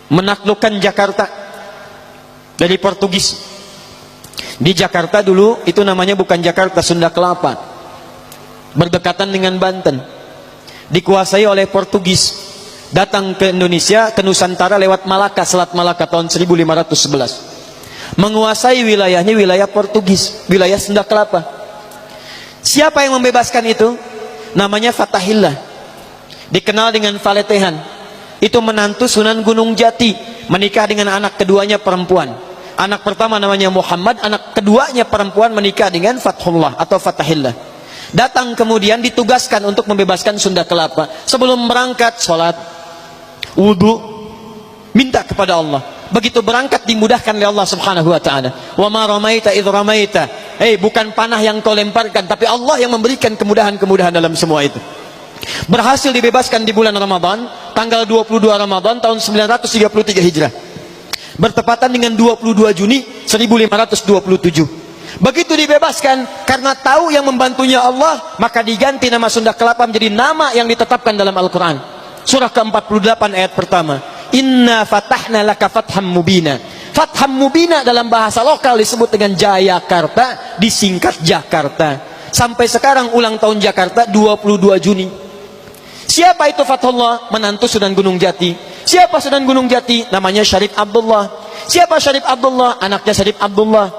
menaklukkan Jakarta dari Portugis. Di Jakarta dulu itu namanya bukan Jakarta, Sunda Kelapa, berdekatan dengan Banten, dikuasai oleh Portugis. Datang ke Indonesia, ke Nusantara lewat Malaka, Selat Malaka tahun 1511, menguasai wilayahnya wilayah Portugis, wilayah Sunda Kelapa. Siapa yang membebaskan itu? Namanya Fatahillah, dikenal dengan Faletehan. Itu menantu Sunan Gunung Jati, menikah dengan anak keduanya perempuan. Anak pertama namanya Muhammad, anak keduanya perempuan menikah dengan Fathullah atau Fatahillah. Datang kemudian ditugaskan untuk membebaskan Sunda Kelapa. Sebelum berangkat, sholat, wudu, minta kepada Allah. Begitu berangkat dimudahkan oleh Allah Subhanahu wa taala. Wa ma ramaita idz ramaita. Bukan panah yang kau lemparkan, tapi Allah yang memberikan kemudahan-kemudahan dalam semua itu. Berhasil dibebaskan di bulan Ramadan, tanggal 22 Ramadan tahun 933 Hijrah. Bertepatan dengan 22 Juni 1527. Begitu dibebaskan, karena tahu yang membantunya Allah, maka diganti nama Sunda Kelapa menjadi nama yang ditetapkan dalam Al-Quran. Surah ke-48 ayat pertama. Inna fatahna laka fatham mubina. Fatham mubina dalam bahasa lokal disebut dengan Jayakarta, disingkat Jakarta. Sampai sekarang ulang tahun Jakarta 22 Juni. Siapa itu Fathullah? Menantu Sunan Gunung Jati. Siapa Sunan Gunung Jati? Namanya Syarif Abdullah. Siapa Syarif Abdullah? Anaknya Syarif Abdullah.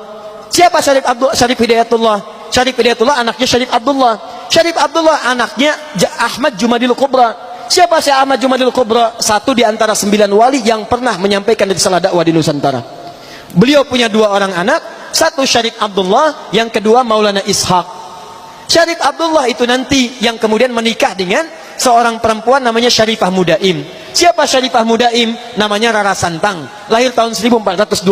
Siapa Syarif Abdullah? Syarif Hidayatullah. Syarif Hidayatullah anaknya Syarif Abdullah. Syarif Abdullah anaknya Ahmad Jumadil Kubra. Siapa si Ahmad Jumadil Kubra? Satu di antara 9 wali yang pernah menyampaikan risalah dakwah di Nusantara. Beliau punya 2 orang anak, satu Syarif Abdullah, yang kedua Maulana Ishaq. Syarif Abdullah itu nanti yang kemudian menikah dengan seorang perempuan namanya Syarifah Mudaim. Siapa Syarifah Mudaim? Namanya Rara Santang, lahir tahun 1426.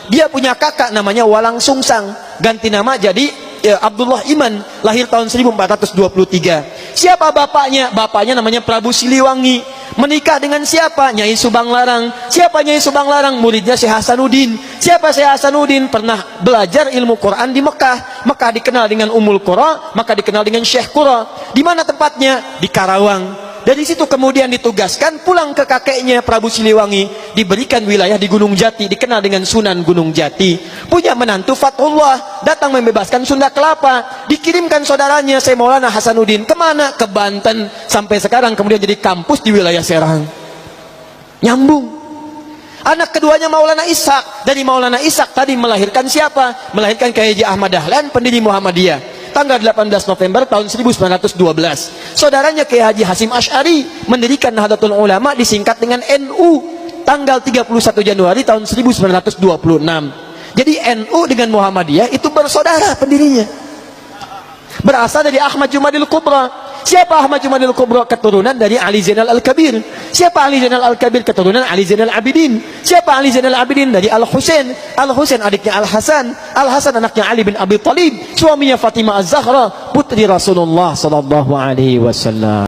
Dia punya kakak namanya Walang Sungsang, ganti nama jadi Abdullah Iman, lahir tahun 1423. Siapa bapaknya? Bapaknya namanya Prabu Siliwangi, menikah dengan siapa? Nyai Subang Larang. Siapa Nyai Subang Larang? Muridnya Syekh Hasanuddin. Siapa Syekh Hasanuddin? Pernah belajar ilmu Quran di Mekah. Mekah dikenal dengan Ummul Qura, maka dikenal dengan Syekh Qura. Di mana tempatnya? Di Karawang. Dari situ kemudian ditugaskan pulang ke kakeknya Prabu Siliwangi, diberikan wilayah di Gunung Jati, dikenal dengan Sunan Gunung Jati. Punya menantu Fathullah, datang membebaskan Sunda Kelapa, dikirimkan saudaranya Syekh Maulana Hasanuddin kemana? Ke Banten. Sampai sekarang kemudian jadi kampus di wilayah Serang. Nyambung. Anak keduanya Maulana Ishaq. Dari Maulana Ishaq tadi melahirkan siapa? Melahirkan Kyai Haji Ahmad Dahlan, pendiri Muhammadiyah. Tanggal 18 November tahun 1912. Saudaranya Kyai Haji Hasim Asy'ari mendirikan Nahdlatul Ulama, disingkat dengan NU, tanggal 31 Januari tahun 1926. Jadi NU dengan Muhammadiyah itu bersaudara pendirinya. Berasal dari Ahmad Jumadil Kubra. Siapa Ahmad Jumadil Kubra? Keturunan dari Ali Zainal Al-Kabir. Siapa Ali Zainal Al-Kabir? Keturunan Ali Zainal Abidin. Siapa Ali Zainal Abidin? Dari Al-Husain. Al-Husain adiknya Al-Hasan. Al-Hasan anaknya Ali bin Abi Thalib. Suaminya Fatimah Az-Zahra, putri Rasulullah sallallahu alaihi wasallam.